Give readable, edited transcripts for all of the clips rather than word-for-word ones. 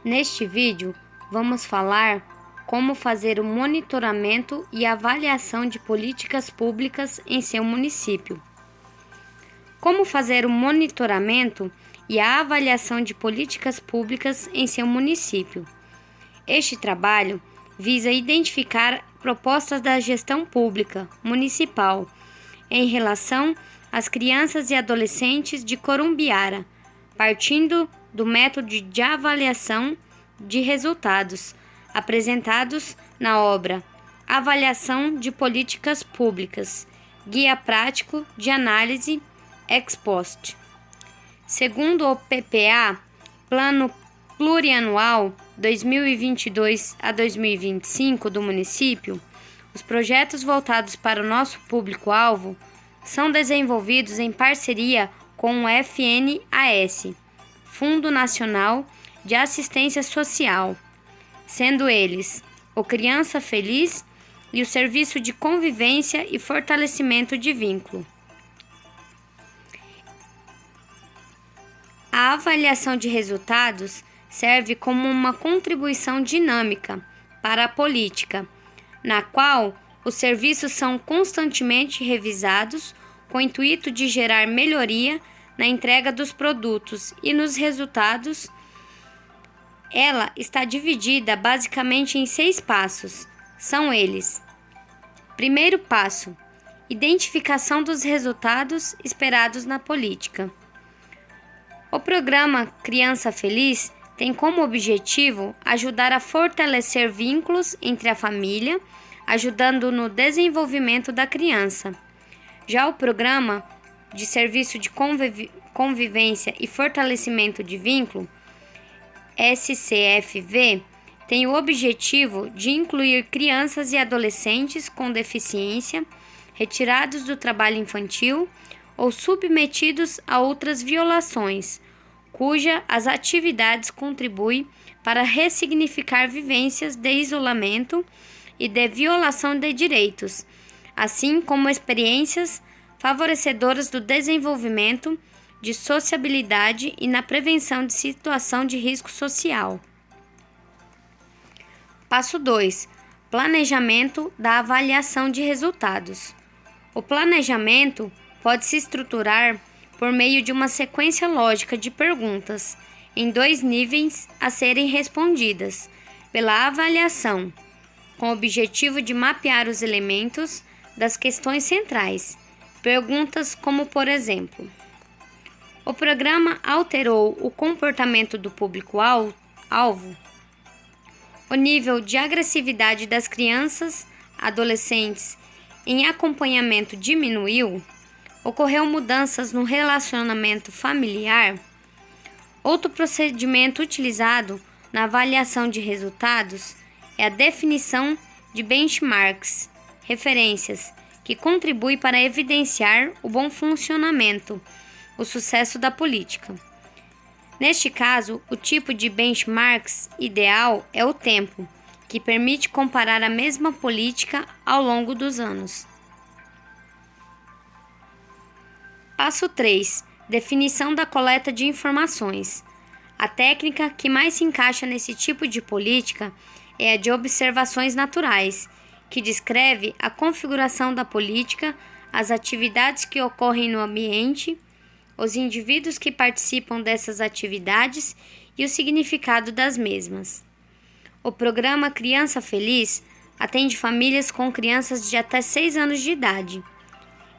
Neste vídeo, vamos falar como fazer o monitoramento e avaliação de políticas públicas em seu município. Como fazer o monitoramento e a avaliação de políticas públicas em seu município. Este trabalho visa identificar propostas da gestão pública municipal em relação às crianças e adolescentes de Corumbiara, partindo do método de avaliação de resultados apresentados na obra Avaliação de Políticas Públicas, Guia Prático de Análise Ex Post. Segundo o PPA, Plano Plurianual 2022 a 2025 do município, os projetos voltados para o nosso público-alvo são desenvolvidos em parceria com o FNAS, Fundo Nacional de Assistência Social, sendo eles o Criança Feliz e o Serviço de Convivência e Fortalecimento de Vínculo. A avaliação de resultados serve como uma contribuição dinâmica para a política, na qual os serviços são constantemente revisados com o intuito de gerar melhoria na entrega dos produtos e nos resultados. Ela está dividida basicamente em 6 passos. São eles: primeiro passo, identificação dos resultados esperados na política. O programa Criança Feliz tem como objetivo ajudar a fortalecer vínculos entre a família, ajudando no desenvolvimento da criança. Já o programa de Serviço de Convivência e Fortalecimento de Vínculo, SCFV, tem o objetivo de incluir crianças e adolescentes com deficiência, retirados do trabalho infantil ou submetidos a outras violações, cuja as atividades contribuem para ressignificar vivências de isolamento e de violação de direitos, assim como experiências favorecedoras do desenvolvimento de sociabilidade e na prevenção de situação de risco social. Passo 2. Planejamento da avaliação de resultados. O planejamento pode se estruturar por meio de uma sequência lógica de perguntas em 2 níveis a serem respondidas pela avaliação, com o objetivo de mapear os elementos das questões centrais. Perguntas como, por exemplo: o programa alterou o comportamento do público-alvo? O nível de agressividade das crianças, adolescentes em acompanhamento diminuiu? Ocorreu mudanças no relacionamento familiar? Outro procedimento utilizado na avaliação de resultados é a definição de benchmarks, referências, que contribui para evidenciar o bom funcionamento, o sucesso da política. Neste caso, o tipo de benchmarks ideal é o tempo, que permite comparar a mesma política ao longo dos anos. Passo 3. Definição da coleta de informações. A técnica que mais se encaixa nesse tipo de política é a de observações naturais, que descreve a configuração da política, as atividades que ocorrem no ambiente, os indivíduos que participam dessas atividades e o significado das mesmas. O programa Criança Feliz atende famílias com crianças de até 6 anos de idade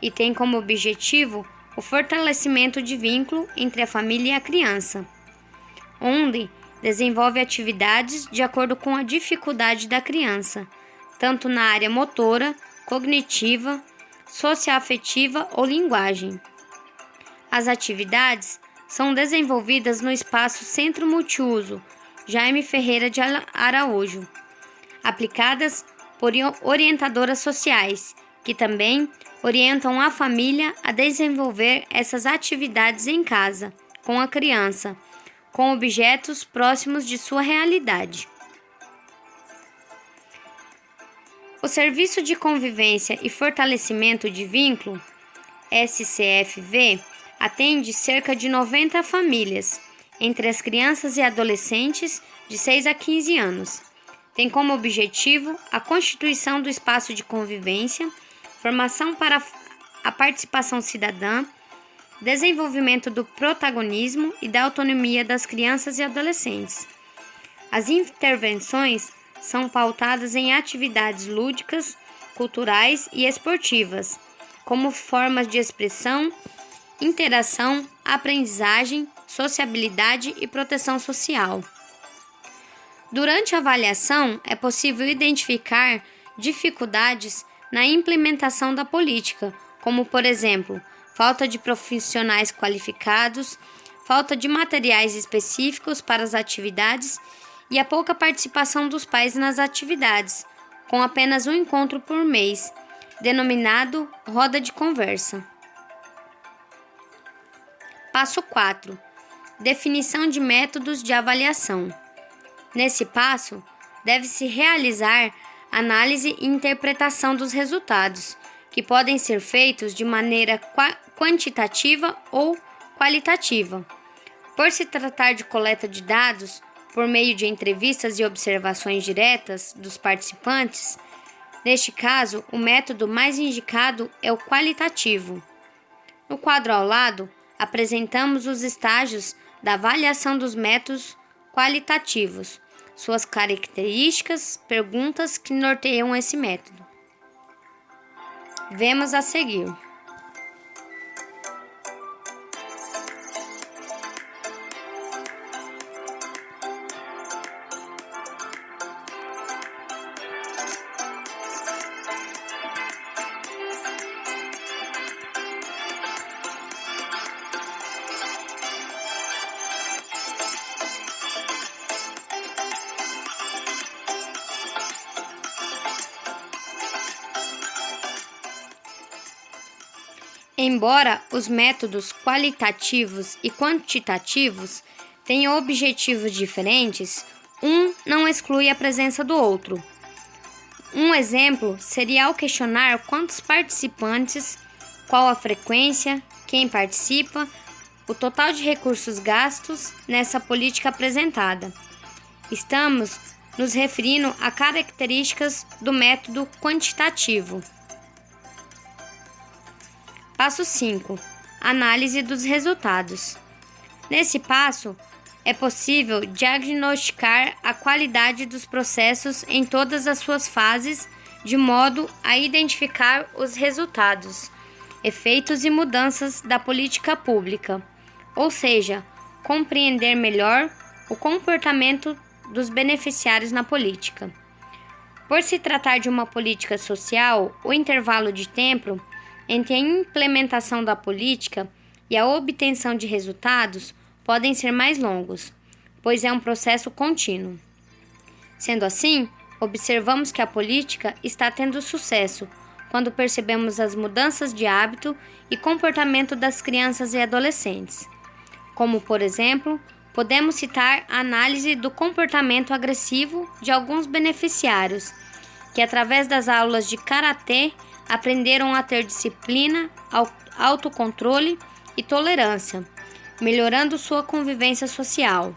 e tem como objetivo o fortalecimento de vínculo entre a família e a criança, onde desenvolve atividades de acordo com a dificuldade da criança, tanto na área motora, cognitiva, socioafetiva ou linguagem. As atividades são desenvolvidas no espaço Centro Multiuso Jaime Ferreira de Araújo, aplicadas por orientadoras sociais, que também orientam a família a desenvolver essas atividades em casa, com a criança, com objetos próximos de sua realidade. O Serviço de Convivência e Fortalecimento de Vínculo, SCFV, atende cerca de 90 famílias, entre as crianças e adolescentes de 6 a 15 anos. Tem como objetivo a constituição do espaço de convivência, formação para a participação cidadã, desenvolvimento do protagonismo e da autonomia das crianças e adolescentes. As intervenções são pautadas em atividades lúdicas, culturais e esportivas, como formas de expressão, interação, aprendizagem, sociabilidade e proteção social. Durante a avaliação, é possível identificar dificuldades na implementação da política, como, por exemplo, falta de profissionais qualificados, falta de materiais específicos para as atividades e a pouca participação dos pais nas atividades, com apenas um encontro por mês, denominado roda de conversa. Passo 4. Definição de métodos de avaliação. Nesse passo, deve-se realizar análise e interpretação dos resultados, que podem ser feitos de maneira quantitativa ou qualitativa. Por se tratar de coleta de dados, por meio de entrevistas e observações diretas dos participantes, neste caso, o método mais indicado é o qualitativo. No quadro ao lado, apresentamos os estágios da avaliação dos métodos qualitativos, suas características, perguntas que norteiam esse método. Vemos a seguir. Embora os métodos qualitativos e quantitativos tenham objetivos diferentes, um não exclui a presença do outro. Um exemplo seria ao questionar quantos participantes, qual a frequência, quem participa, o total de recursos gastos nessa política apresentada. Estamos nos referindo a características do método quantitativo. Passo 5. Análise dos resultados. Nesse passo, é possível diagnosticar a qualidade dos processos em todas as suas fases, de modo a identificar os resultados, efeitos e mudanças da política pública, ou seja, compreender melhor o comportamento dos beneficiários na política. Por se tratar de uma política social, o intervalo de tempo entre a implementação da política e a obtenção de resultados podem ser mais longos, pois é um processo contínuo. Sendo assim, observamos que a política está tendo sucesso quando percebemos as mudanças de hábito e comportamento das crianças e adolescentes. Como, por exemplo, podemos citar a análise do comportamento agressivo de alguns beneficiários, que através das aulas de karatê aprenderam a ter disciplina, autocontrole e tolerância, melhorando sua convivência social.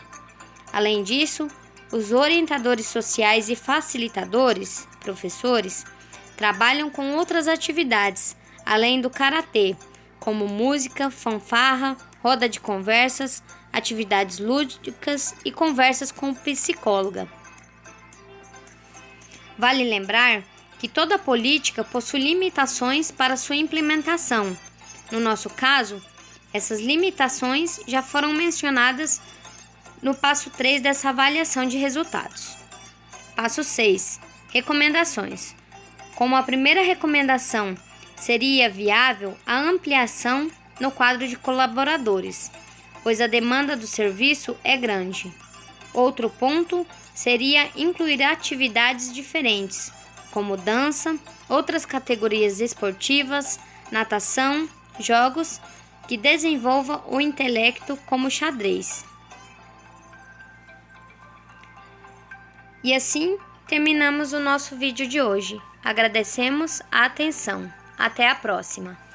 Além disso, os orientadores sociais e facilitadores, professores, trabalham com outras atividades, além do karatê, como música, fanfarra, roda de conversas, atividades lúdicas e conversas com psicóloga. Vale lembrar que toda política possui limitações para sua implementação. No nosso caso, essas limitações já foram mencionadas no passo 3 dessa avaliação de resultados. Passo 6. Recomendações. Como a primeira recomendação seria viável a ampliação no quadro de colaboradores, pois a demanda do serviço é grande. Outro ponto seria incluir atividades diferentes, como dança, outras categorias esportivas, natação, jogos que desenvolvam o intelecto, como xadrez. E assim terminamos o nosso vídeo de hoje. Agradecemos a atenção. Até a próxima!